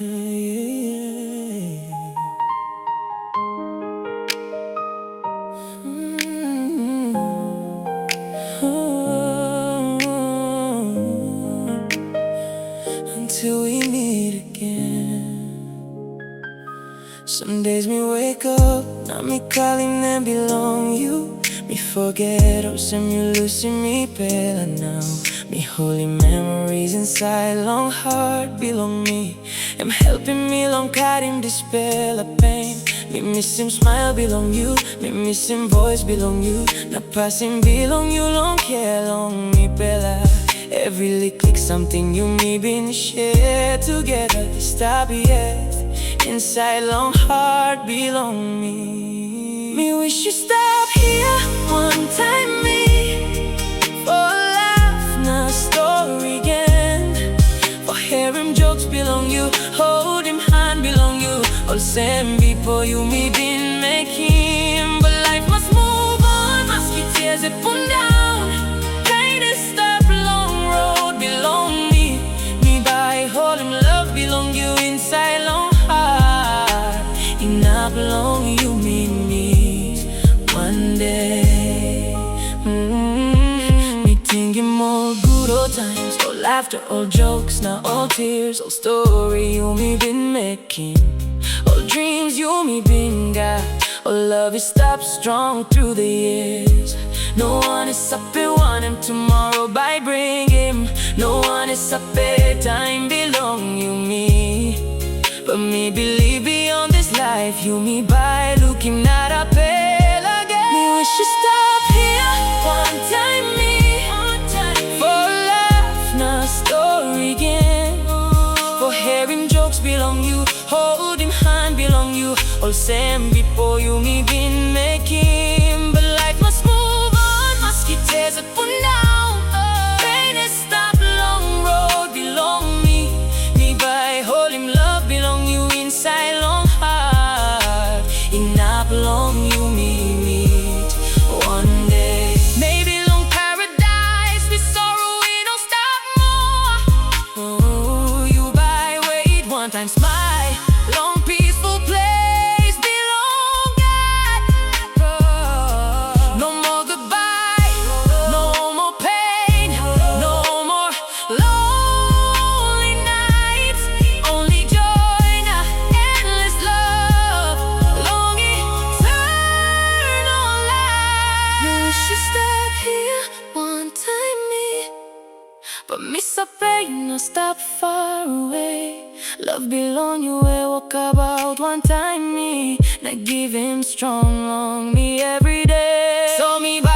Yeah. Until we meet again. Some days me wake up, not me calling them belong you. Me forget how some you losing me pale now. Me holding memories inside long heart belong me. Him helping me long him dispel the pain. Me miss him smile belong you. Me miss him voice belong you. Not passing belong you long care long me bella. Every lick click something you me been share together. Stop yet. Inside long heart belong me. Me wish you stop here one time me. For laugh na story again. For hear him jokes belong you. Hold him hand belong you. All same people you me been making. But life must move on. Must keep tears it pull down. Kindness stop long road belong me. Me by hold him love belong you. Inside long not belong you me one day. Me thinking more good old times, all laughter, all jokes, now all tears, all story you me been making, all dreams you me been got, all love is stopped strong through the years. No one is up at one and tomorrow by bring him. No one is up at time belong you me. But me believe beyond this life, you me by looking at a pale again. Me wish you stop here one time me. For laugh na story again. For hearing jokes belong you. Hold him hand belong you. All same people you me been making. But life must move on. Must keep tears up and down. Pain is stop long road belong me. Me by hold him love belong you. Inside long heart, it not belong you me meet one day. Maybe long paradise with sorrow we don't stop more. Oh, you by wait one time smile. Long peaceful place belong at. No more goodbye, no more pain, no more lonely nights. Only joy now, endless love, long eternal life. You should stop here one time me. But miss a pain, no stop far away. Love belong you, we walk about one time me. Now give him strong long me every day. So me by